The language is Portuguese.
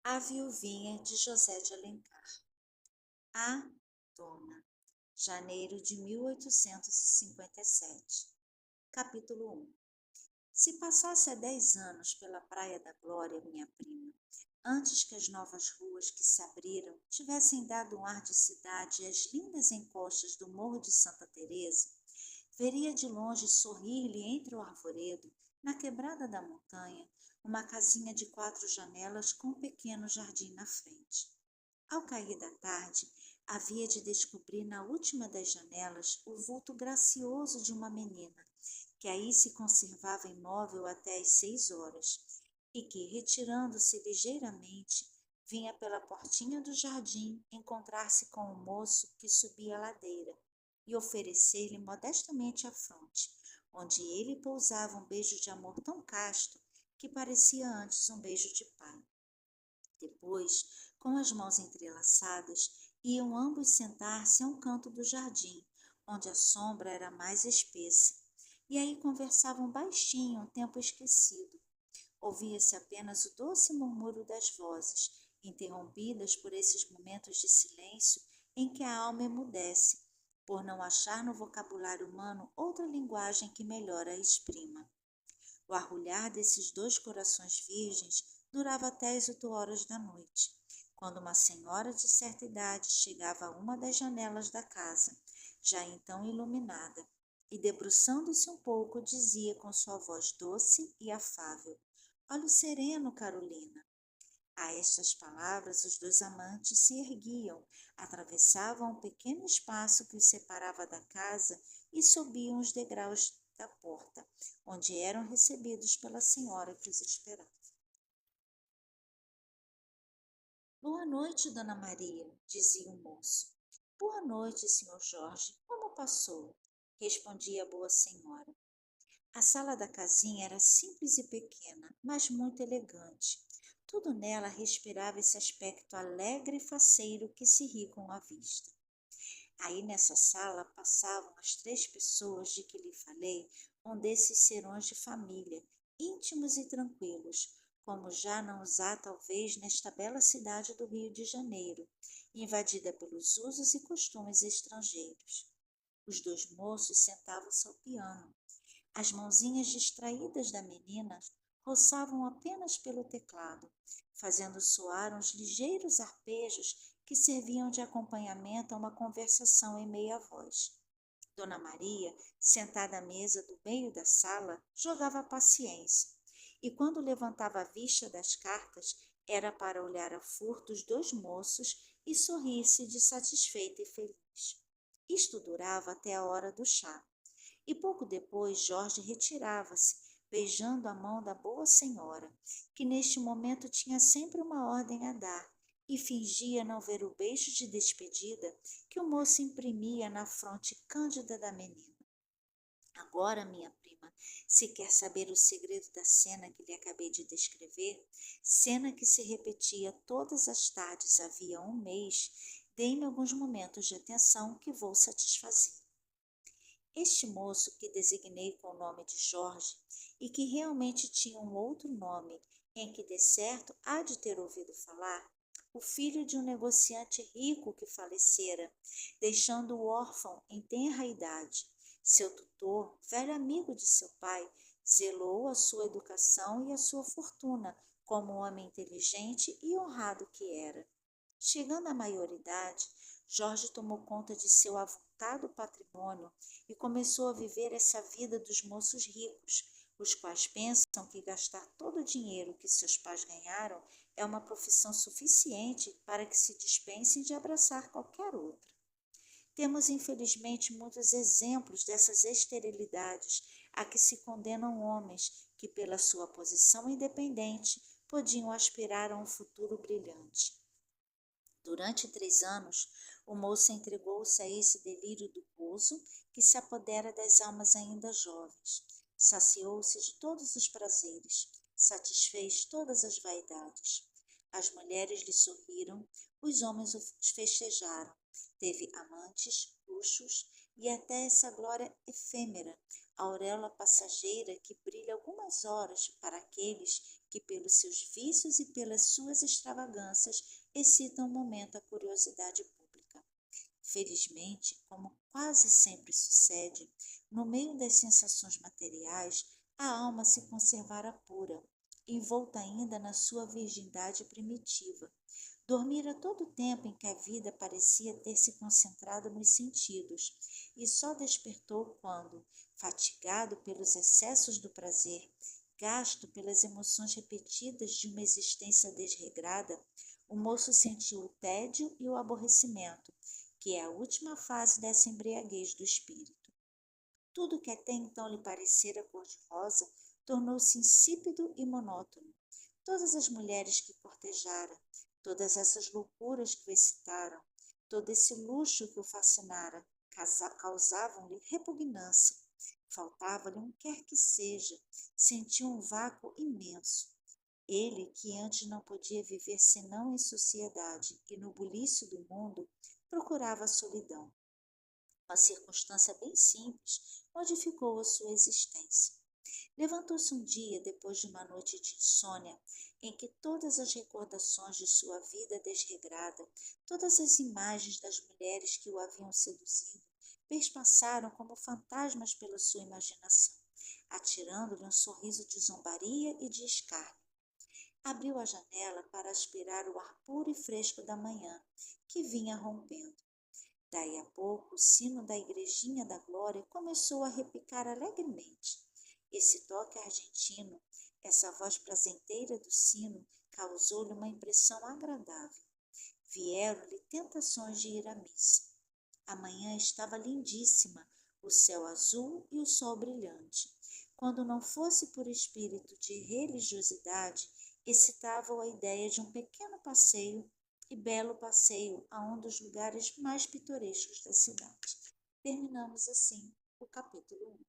A Viuvinha de José de Alencar. A Dona. Janeiro de 1857. Capítulo 1. Se passasse há 10 anos pela Praia da Glória, minha prima, antes que as novas ruas que se abriram tivessem dado um ar de cidade às lindas encostas do Morro de Santa Teresa, veria de longe sorrir-lhe entre o arvoredo, na quebrada da montanha, uma casinha de 4 janelas com um pequeno jardim na frente. Ao cair da tarde, havia de descobrir na última das janelas o vulto gracioso de uma menina, que aí se conservava imóvel até às 6 horas, e que, retirando-se ligeiramente, vinha pela portinha do jardim encontrar-se com o moço que subia a ladeira e oferecer-lhe modestamente a fronte, onde ele pousava um beijo de amor tão casto que parecia antes um beijo de pai. Depois, com as mãos entrelaçadas, iam ambos sentar-se a um canto do jardim, onde a sombra era mais espessa, e aí conversavam baixinho um tempo esquecido. Ouvia-se apenas o doce murmúrio das vozes, interrompidas por esses momentos de silêncio em que a alma emudece, por não achar no vocabulário humano outra linguagem que melhor a exprima. O arrulhar desses 2 corações virgens durava até as 8 horas da noite, quando uma senhora de certa idade chegava a uma das janelas da casa, já então iluminada, e debruçando-se um pouco, dizia com sua voz doce e afável: "Olho sereno, Carolina." A estas palavras, os 2 amantes se erguiam, atravessavam um pequeno espaço que os separava da casa e subiam os degraus da porta, onde eram recebidos pela senhora que os esperava. "Boa noite, Dona Maria", dizia o moço. "Boa noite, Sr. Jorge. Como passou?" respondia a boa senhora. A sala da casinha era simples e pequena, mas muito elegante. Tudo nela respirava esse aspecto alegre e faceiro que se ri com a vista. Aí nessa sala passavam as 3 pessoas de que lhe falei, um desses serões de família, íntimos e tranquilos, como já não os há talvez nesta bela cidade do Rio de Janeiro, invadida pelos usos e costumes estrangeiros. Os 2 moços sentavam-se ao piano. As mãozinhas distraídas da menina roçavam apenas pelo teclado, fazendo soar uns ligeiros arpejos que serviam de acompanhamento a uma conversação em meia voz. Dona Maria, sentada à mesa do meio da sala, jogava paciência, e quando levantava a vista das cartas, era para olhar a furto os 2 moços e sorrir-se de satisfeita e feliz. Isto durava até a hora do chá. E pouco depois Jorge retirava-se, beijando a mão da boa senhora, que neste momento tinha sempre uma ordem a dar, e fingia não ver o beijo de despedida que o moço imprimia na fronte cândida da menina. Agora, minha prima, se quer saber o segredo da cena que lhe acabei de descrever, cena que se repetia todas as tardes havia um mês, dê-me alguns momentos de atenção que vou satisfazer. Este moço, que designei com o nome de Jorge, e que realmente tinha um outro nome, em que de certo há de ter ouvido falar, o filho de um negociante rico que falecera, deixando-o órfão em tenra idade. Seu tutor, velho amigo de seu pai, zelou a sua educação e a sua fortuna, como um homem inteligente e honrado que era. Chegando à maioridade, Jorge tomou conta de seu avultado patrimônio e começou a viver essa vida dos moços ricos, os quais pensam que gastar todo o dinheiro que seus pais ganharam é uma profissão suficiente para que se dispensem de abraçar qualquer outra. Temos, infelizmente, muitos exemplos dessas esterilidades a que se condenam homens que, pela sua posição independente, podiam aspirar a um futuro brilhante. Durante 3 anos, o moço entregou-se a esse delírio do gozo que se apodera das almas ainda jovens. Saciou-se de todos os prazeres, satisfez todas as vaidades. As mulheres lhe sorriram, os homens os festejaram. Teve amantes, luxos e até essa glória efêmera, auréola passageira que brilha algumas horas para aqueles que pelos seus vícios e pelas suas extravagâncias excitam um momento a curiosidade pública. Felizmente, como quase sempre sucede, no meio das sensações materiais, a alma se conservara pura, envolta ainda na sua virgindade primitiva. Dormira todo o tempo em que a vida parecia ter se concentrado nos sentidos, e só despertou quando, fatigado pelos excessos do prazer, gasto pelas emoções repetidas de uma existência desregrada, o moço sentiu o tédio e o aborrecimento, que é a última fase dessa embriaguez do espírito. Tudo que até então lhe parecera cor-de-rosa tornou-se insípido e monótono. Todas as mulheres que cortejara, todas essas loucuras que o excitaram, todo esse luxo que o fascinara, causavam-lhe repugnância. Faltava-lhe um quer que seja, sentia um vácuo imenso. Ele, que antes não podia viver senão em sociedade e no bulício do mundo, procurava a solidão. Uma circunstância bem simples modificou a sua existência. Levantou-se um dia, depois de uma noite de insônia, em que todas as recordações de sua vida desregrada, todas as imagens das mulheres que o haviam seduzido, perspassaram como fantasmas pela sua imaginação, atirando-lhe um sorriso de zombaria e de escárnio. Abriu a janela para aspirar o ar puro e fresco da manhã, que vinha rompendo. Daí a pouco, o sino da igrejinha da Glória começou a repicar alegremente. Esse toque argentino, essa voz prazenteira do sino, causou-lhe uma impressão agradável. Vieram-lhe tentações de ir à missa. A manhã estava lindíssima, o céu azul e o sol brilhante. Quando não fosse por espírito de religiosidade, excitava-o a ideia de um pequeno passeio e belo passeio a um dos lugares mais pitorescos da cidade. Terminamos assim o capítulo 1.